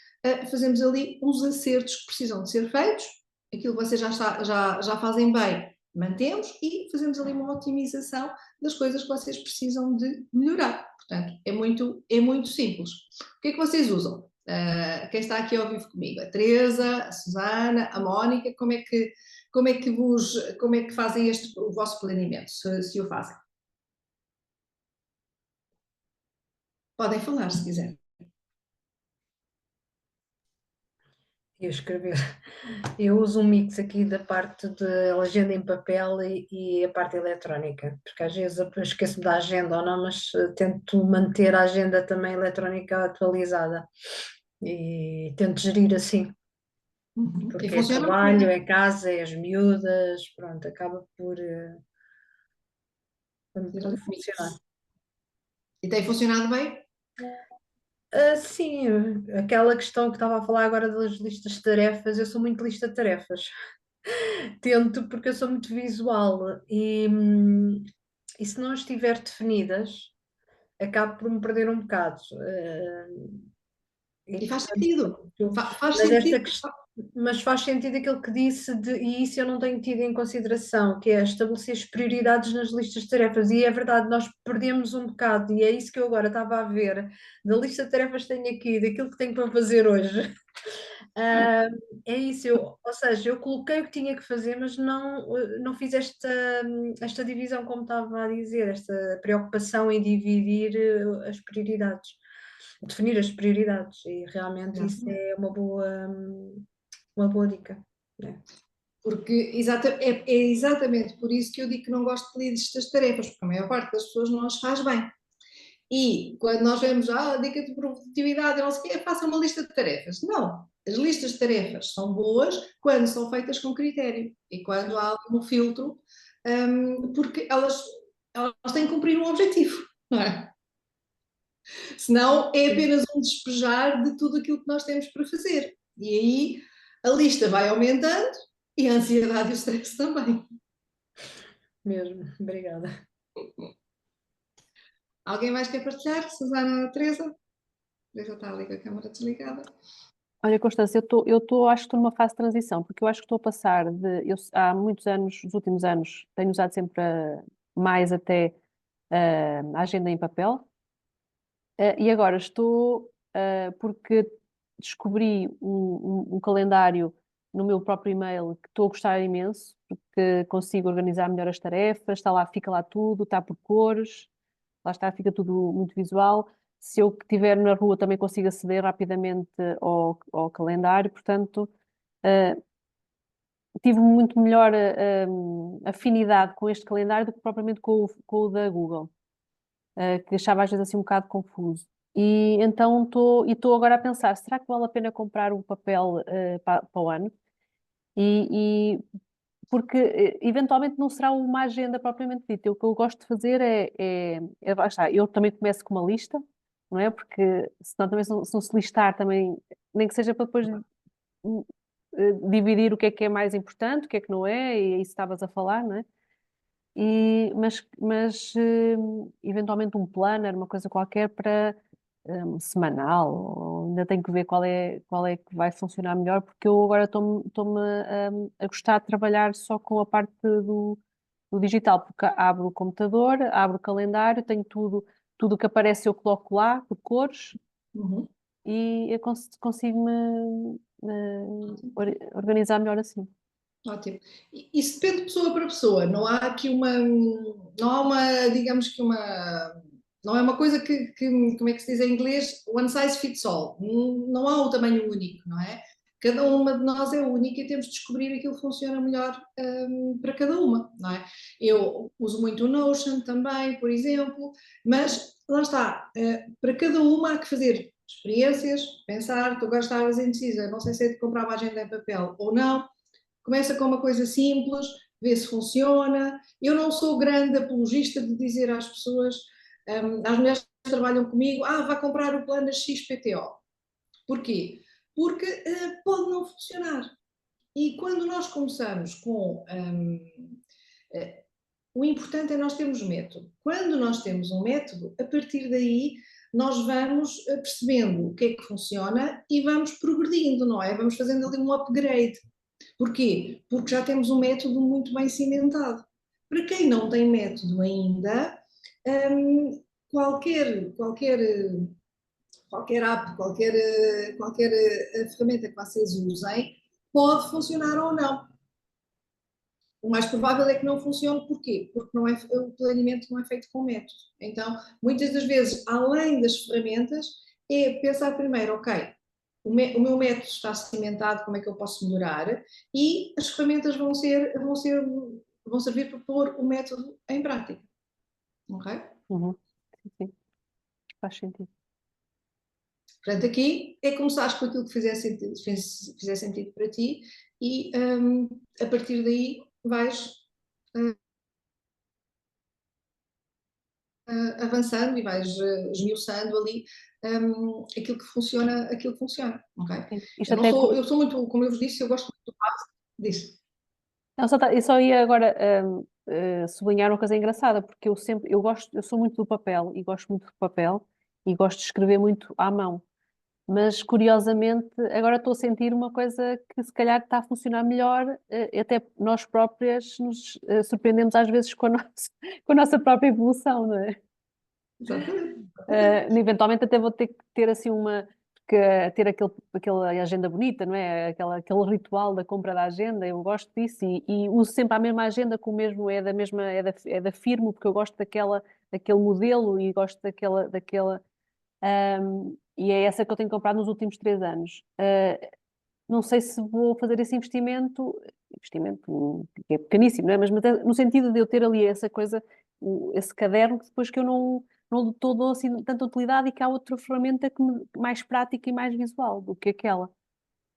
fazemos ali os acertos que precisam de ser feitos, aquilo que vocês já fazem bem, mantemos e fazemos ali uma otimização das coisas que vocês precisam de melhorar. Portanto, é muito simples. O que é que vocês usam? Quem está aqui ao vivo comigo? A Teresa, a Susana, a Mónica, como é que fazem o vosso planeamento, se o fazem? Podem falar se quiserem. Eu escrever. Eu uso um mix aqui da parte de agenda em papel e a parte eletrónica, porque às vezes eu esqueço-me da agenda ou não, mas tento manter a agenda também eletrónica atualizada e tento gerir assim, porque é funciona trabalho, bem. é casa, é as miúdas, pronto, acaba por funcionar. E tem funcionado bem? Sim, aquela questão que estava a falar agora das listas de tarefas, eu sou muito lista de tarefas. Tento porque eu sou muito visual e se não estiver definidas, acabo por me perder um bocado. E faz Portanto, sentido. Faz mas, sentido. mas faz sentido aquilo que disse, e isso eu não tenho tido em consideração, que é estabelecer as prioridades nas listas de tarefas. E é verdade, nós perdemos um bocado, e é isso que eu agora estava a ver, da lista de tarefas que tenho aqui, daquilo que tenho para fazer hoje. É isso, ou seja, eu coloquei o que tinha que fazer, mas não fiz esta divisão, como estava a dizer, esta preocupação em dividir as prioridades, definir as prioridades, e realmente isso é uma boa dica. Né? Porque é exatamente por isso que eu digo que não gosto de listas de tarefas, porque a maior parte das pessoas não as faz bem. E quando nós vemos a dica de produtividade, não sei o quê, faça uma lista de tarefas. Não, as listas de tarefas são boas quando são feitas com critério e quando há um filtro, porque elas têm que cumprir um objetivo, não é? Senão é apenas um despejar de tudo aquilo que nós temos para fazer. E aí a lista vai aumentando e a ansiedade e o stress também. Mesmo, obrigada. Alguém mais quer partilhar? Susana, Teresa? Teresa está ali com a câmara desligada. Olha, Constância, acho que estou numa fase de transição, porque eu acho que estou a passar há muitos anos, nos últimos anos, tenho usado sempre mais até a agenda em papel, e agora porque descobri um calendário no meu próprio e-mail que estou a gostar imenso, porque consigo organizar melhor as tarefas, fica lá tudo, está por cores, lá está, fica tudo muito visual. Se eu estiver na rua também consigo aceder rapidamente ao calendário, portanto, tive muito melhor afinidade com este calendário do que propriamente com o da Google, que achava às vezes assim um bocado confuso. E então estou agora a pensar, será que vale a pena comprar um papel para o ano? Porque eventualmente não será uma agenda propriamente dita. O que eu gosto de fazer lá está, eu também começo com uma lista, não é? Porque senão também se não se listar também, nem que seja para depois dividir o que é mais importante, o que é que não é, e isso estavas a falar, não é? mas eventualmente um planner, uma coisa qualquer para semanal, ou ainda tenho que ver qual é que vai funcionar melhor, porque eu agora estou-me a gostar de trabalhar só com a parte do digital, porque abro o computador, abro o calendário, tenho tudo que aparece eu coloco lá, por cores, Uhum. e eu consigo-me organizar melhor assim. Ótimo. Isso depende de pessoa para pessoa. Não há aqui não há uma, digamos que não é uma coisa como é que se diz em inglês? One size fits all. Não há um tamanho único, não é? Cada uma de nós é única e temos de descobrir aquilo que funciona melhor para cada uma, não é? Eu uso muito o Notion também, por exemplo, mas lá está, para cada uma há que fazer experiências, pensar, estou a gastar as indecisa, não sei se é de comprar uma agenda em papel ou não. Começa com uma coisa simples, vê se funciona. Eu não sou grande apologista de dizer às pessoas, às mulheres que trabalham comigo, vá comprar o plano XPTO. Porquê? Porque pode não funcionar. E quando nós começamos com. O importante é nós termos método. Quando nós temos um método, a partir daí nós vamos percebendo o que é que funciona e vamos progredindo, não é? Vamos fazendo ali um upgrade. Porquê? Porque já temos um método muito bem cimentado. Para quem não tem método ainda, qualquer app, qualquer ferramenta que vocês usem, pode funcionar ou não. O mais provável é que não funcione, porquê? Porque o planeamento não é feito com método. Então, muitas das vezes, além das ferramentas, é pensar primeiro, ok, o meu método está cimentado, como é que eu posso melhorar? E as ferramentas vão servir para pôr o método em prática. Ok? Uhum. Sim, faz sentido. Portanto, aqui é começares com aquilo que fizer sentido para ti e a partir daí vais avançando e vais esmiuçando ali aquilo que funciona, ok? Isto até Eu sou muito, como eu vos disse, eu gosto muito do básico disso. Não, eu só ia agora sublinhar uma coisa engraçada, porque eu sou muito do papel e gosto muito do papel e gosto de escrever muito à mão. Mas curiosamente agora estou a sentir uma coisa que se calhar está a funcionar melhor, até nós próprias nos surpreendemos às vezes com com a nossa própria evolução, não é? Exatamente. Eventualmente até vou ter que ter assim ter aquela agenda bonita, não é? Aquele ritual da compra da agenda, eu gosto disso e uso sempre a mesma agenda com o mesmo, é da Firmo, porque eu gosto daquele modelo e gosto e é essa que eu tenho comprado nos últimos 3 anos. Não sei se vou fazer esse investimento que é pequeníssimo, não é? Mas no sentido de eu ter ali essa coisa, esse caderno, que depois que eu não dou assim tanta utilidade e que há outra ferramenta mais prática e mais visual do que aquela.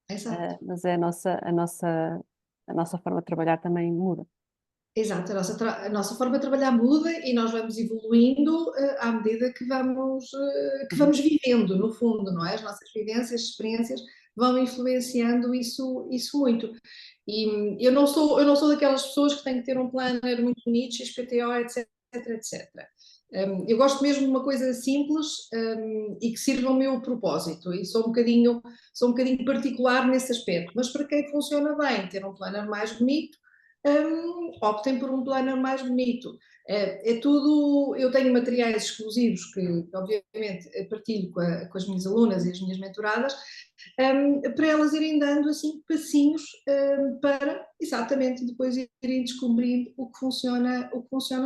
Exato. Mas a nossa forma de trabalhar também muda. Exato, a nossa forma de trabalhar muda e nós vamos evoluindo à medida que vamos vivendo, no fundo, não é? As nossas vivências, experiências vão influenciando isso muito. E eu não sou daquelas pessoas que têm que ter um planner muito bonito, XPTO, etc, etc. Eu gosto mesmo de uma coisa simples e que sirva ao meu propósito e sou um bocadinho particular nesse aspecto, mas para quem funciona bem, ter um planner mais bonito, optem por um planner mais bonito. É tudo, eu tenho materiais exclusivos que obviamente partilho com as minhas alunas e as minhas mentoradas, para elas irem dando assim passinhos para exatamente depois irem descobrindo o que funciona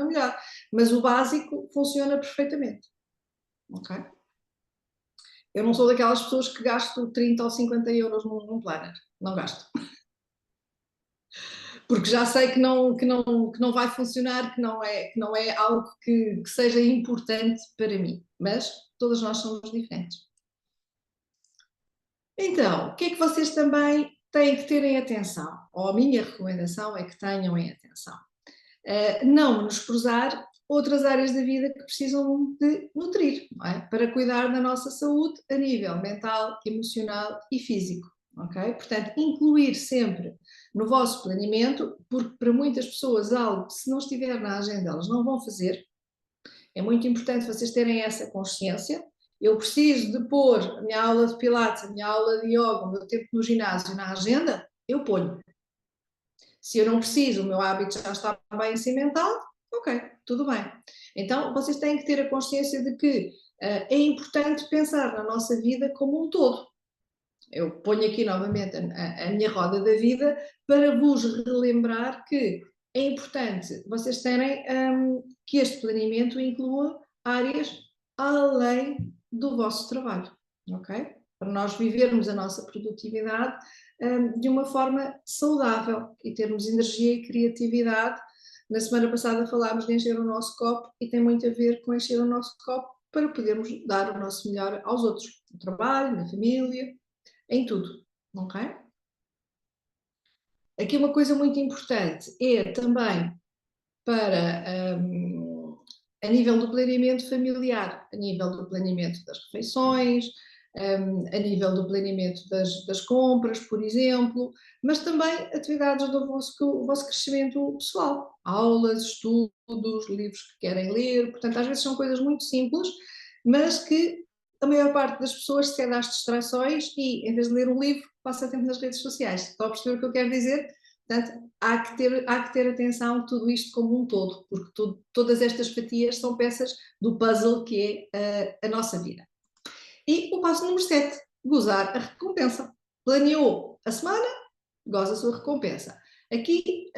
melhor. Mas o básico funciona perfeitamente. Ok? Eu não sou daquelas pessoas que gasto 30 ou 50 euros num planner. Não gasto. Porque já sei que não vai funcionar, que não é algo que seja importante para mim. Mas todas nós somos diferentes. Então, o que é que vocês também têm que ter em atenção? Ou a minha recomendação é que tenham em atenção. Não menosprezar outras áreas da vida que precisam de nutrir, não é? Para cuidar da nossa saúde a nível mental, emocional e físico. ok? Portanto, incluir sempre no vosso planeamento, porque para muitas pessoas algo que se não estiver na agenda elas não vão fazer, é muito importante vocês terem essa consciência. Eu preciso de pôr a minha aula de pilates, a minha aula de yoga, o meu tempo no ginásio na agenda, eu ponho. Se eu não preciso, o meu hábito já está bem cimentado, ok, tudo bem. Então, vocês têm que ter a consciência de que é importante pensar na nossa vida como um todo. Eu ponho aqui novamente a minha roda da vida para vos relembrar que é importante vocês terem que este planeamento inclua áreas além do vosso trabalho, ok? Para nós vivermos a nossa produtividade de uma forma saudável e termos energia e criatividade. Na semana passada falámos de encher o nosso copo e tem muito a ver com encher o nosso copo para podermos dar o nosso melhor aos outros, no trabalho, na família, em tudo, ok? Aqui uma coisa muito importante é também para a nível do planeamento familiar, a nível do planeamento das refeições, a nível do planeamento das compras, por exemplo, mas também atividades do vosso crescimento pessoal, aulas, estudos, livros que querem ler, portanto às vezes são coisas muito simples, mas que a maior parte das pessoas cede às distrações e, em vez de ler um livro, passa tempo nas redes sociais. Estão a perceber o que eu quero dizer? Portanto, há que ter atenção a tudo isto como um todo, porque todas estas fatias são peças do puzzle que é a nossa vida. E o passo número 7, gozar a recompensa. Planeou a semana, goza a sua recompensa. Aqui,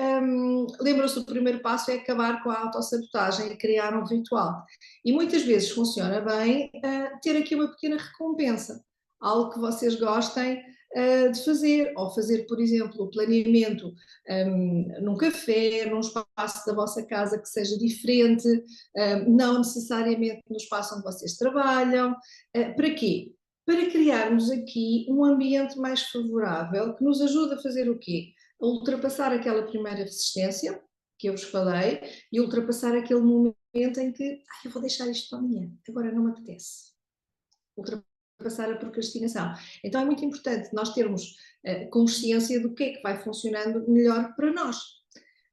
lembram-se, o primeiro passo é acabar com a autossabotagem e criar um ritual. E muitas vezes funciona bem ter aqui uma pequena recompensa, algo que vocês gostem de fazer, ou fazer, por exemplo, o planeamento num café, num espaço da vossa casa que seja diferente, não necessariamente no espaço onde vocês trabalham. Para quê? Para criarmos aqui um ambiente mais favorável que nos ajude a fazer o quê? A ultrapassar aquela primeira resistência que eu vos falei e ultrapassar aquele momento em que eu vou deixar isto para amanhã, agora não me apetece. Ultrapassar a procrastinação. Então é muito importante nós termos consciência do que é que vai funcionando melhor para nós.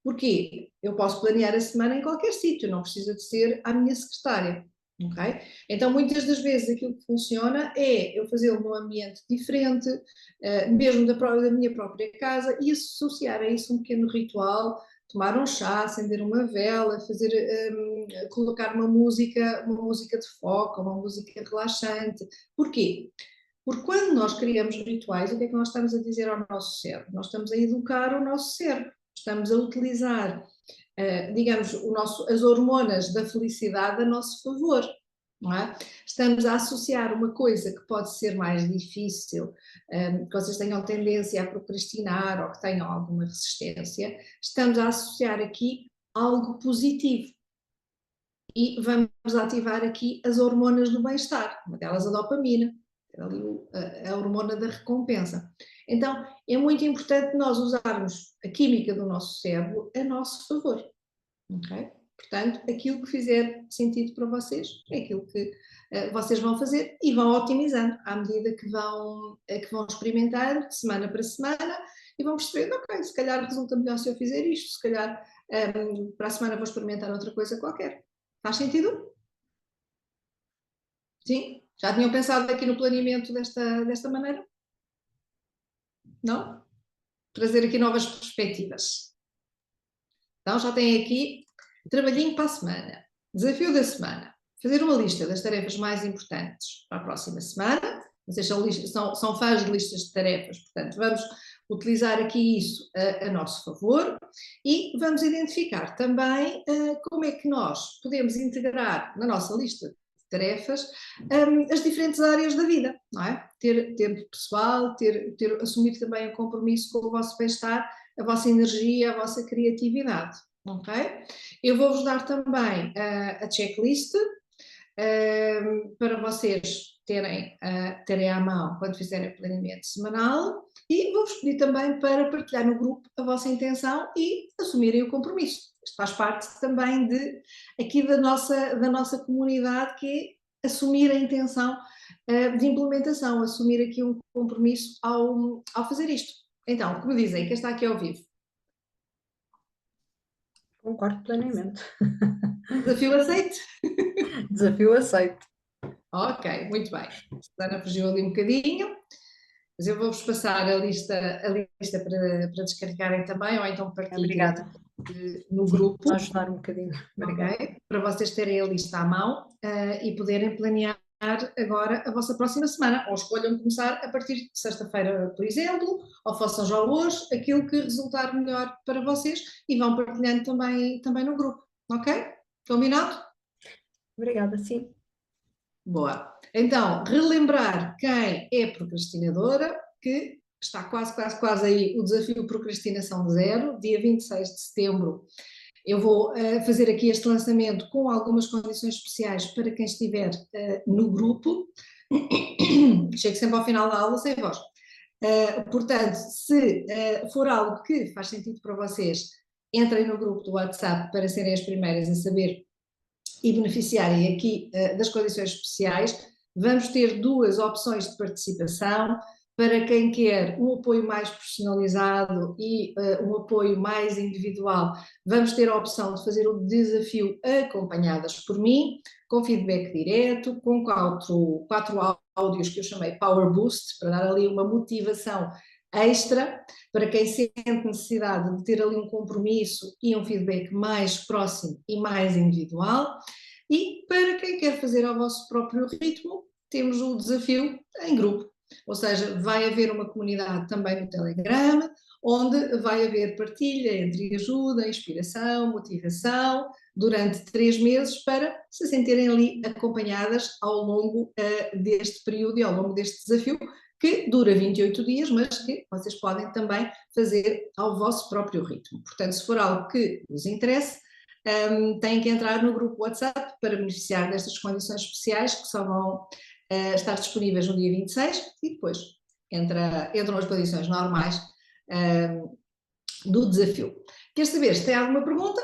Porquê? Eu posso planear a semana em qualquer sítio, não precisa de ser a minha secretária. Okay? Então, muitas das vezes aquilo que funciona é eu fazê-lo num ambiente diferente, mesmo da minha própria casa, e associar a isso um pequeno ritual, tomar um chá, acender uma vela, colocar uma música de foco, uma música relaxante. Porquê? Porque quando nós criamos rituais, o que é que nós estamos a dizer ao nosso cérebro? Nós estamos a educar o nosso cérebro, estamos a utilizar digamos, as hormonas da felicidade a nosso favor. Não é? Estamos a associar uma coisa que pode ser mais difícil, que vocês tenham tendência a procrastinar ou que tenham alguma resistência, estamos a associar aqui algo positivo. E vamos ativar aqui as hormonas do bem-estar, uma delas a dopamina, a hormona da recompensa. Então, é muito importante nós usarmos a química do nosso cérebro a nosso favor. Okay? Portanto, aquilo que fizer sentido para vocês é aquilo que vocês vão fazer e vão otimizando à medida que vão experimentar de semana para semana e vão perceber, ok, se calhar resulta melhor se eu fizer isto, se calhar para a semana vou experimentar outra coisa qualquer. Faz sentido? Sim? Já tinham pensado aqui no planeamento desta maneira? Não? Trazer aqui novas perspectivas. Então já têm aqui trabalhinho para a semana. Desafio da semana. Fazer uma lista das tarefas mais importantes para a próxima semana. Vocês são fãs de listas de tarefas, portanto vamos utilizar aqui isso a nosso favor e vamos identificar também como é que nós podemos integrar na nossa lista de tarefas as diferentes áreas da vida, não é? Ter tempo pessoal, assumir também o compromisso com o vosso bem-estar, a vossa energia, a vossa criatividade, ok? Eu vou-vos dar também a checklist para vocês terem à mão quando fizerem o planeamento semanal e vou-vos pedir também para partilhar no grupo a vossa intenção e assumirem o compromisso. Isto faz parte também aqui da nossa comunidade, que assumir a intenção de implementação, assumir aqui um compromisso ao fazer isto. Então, como dizem, quem está aqui ao vivo? Concordo plenamente. Desafio aceito? Desafio aceito. Ok, muito bem. A Susana fugiu ali um bocadinho, mas eu vou-vos passar a lista para descarregarem também, ou então partilhem Obrigada. no Sim, grupo. vou ajudar um bocadinho. Obrigada. Ok? Para vocês terem a lista à mão e poderem planear agora a vossa próxima semana, ou escolham começar a partir de sexta-feira, por exemplo, ou façam já hoje aquilo que resultar melhor para vocês e vão partilhando também no grupo, ok? Combinado? Obrigada, sim. Boa. Então, relembrar quem é procrastinadora, que está quase aí o desafio Procrastinação Zero, dia 26 de setembro. Eu vou fazer aqui este lançamento com algumas condições especiais para quem estiver no grupo. Chego sempre ao final da aula sem voz. Portanto, se for algo que faz sentido para vocês, entrem no grupo do WhatsApp para serem as primeiras a saber e beneficiarem aqui das condições especiais. Vamos ter duas opções de participação. Para quem quer um apoio mais personalizado e um apoio mais individual, vamos ter a opção de fazer o desafio acompanhadas por mim, com feedback direto, com quatro áudios que eu chamei Power Boost, para dar ali uma motivação extra, para quem sente necessidade de ter ali um compromisso e um feedback mais próximo e mais individual. E para quem quer fazer ao vosso próprio ritmo, temos o desafio em grupo. Ou seja, vai haver uma comunidade também no Telegram, onde vai haver partilha entre ajuda, inspiração, motivação, durante 3 meses, para se sentirem ali acompanhadas ao longo deste período e ao longo deste desafio, que dura 28 dias, mas que vocês podem também fazer ao vosso próprio ritmo. Portanto, se for algo que vos interesse, têm que entrar no grupo WhatsApp para beneficiar destas condições especiais que só vão estar disponíveis no dia 26 e depois entram as condições normais do desafio. Quer saber se tem alguma pergunta,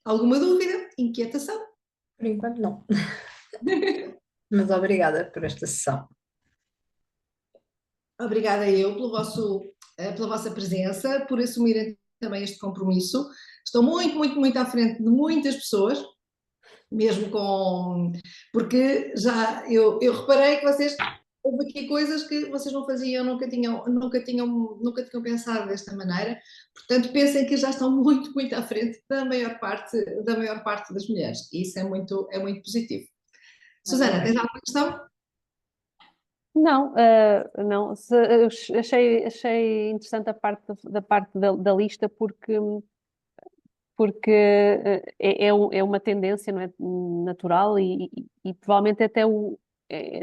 alguma dúvida, inquietação? Por enquanto, não. Mas obrigada por esta sessão. Obrigada eu pela vossa presença, por assumirem também este compromisso. Estou muito à frente de muitas pessoas, mesmo porque já eu reparei que houve aqui coisas que vocês não faziam, nunca tinham pensado desta maneira, portanto pensem que já estão muito à frente da maior parte das mulheres, e isso é muito positivo. Susana, tens alguma questão? Não, não. Achei interessante a parte da lista porque é uma tendência, não é, natural e provavelmente até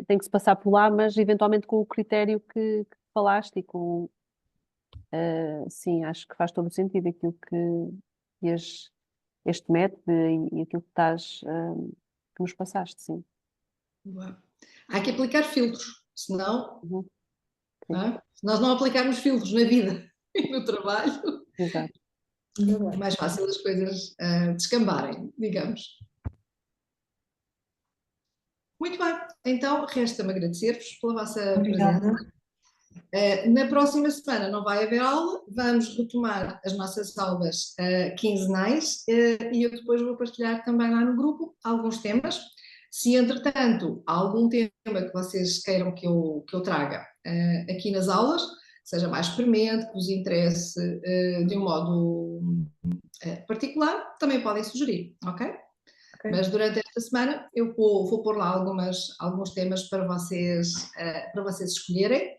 tem que se passar por lá, mas eventualmente com o critério que falaste e com sim, acho que faz todo o sentido aquilo que este método e aquilo que estás que nos passaste, sim. Boa. Há que aplicar filtros, senão, Uhum. se nós não aplicarmos filtros na vida e no trabalho, Exato. é mais fácil as coisas descambarem, digamos. Muito bem, então resta-me agradecer-vos pela vossa presença. Na próxima semana não vai haver aula, vamos retomar as nossas aulas quinzenais e eu depois vou partilhar também lá no grupo alguns temas. Se entretanto há algum tema que vocês queiram que eu traga aqui nas aulas, seja mais premente, que vos interesse de um modo particular, também podem sugerir, ok? Mas durante esta semana eu vou pôr lá alguns temas para vocês escolherem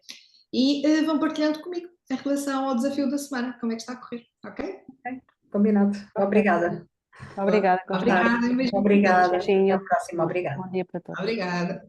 e vão partilhando comigo em relação ao desafio da semana, como é que está a correr, ok? Combinado. Obrigada. Obrigada, Constância. Obrigada, um beijo. Obrigada. Beijinho. Até a próxima. Obrigada. Bom dia para todos. Obrigada.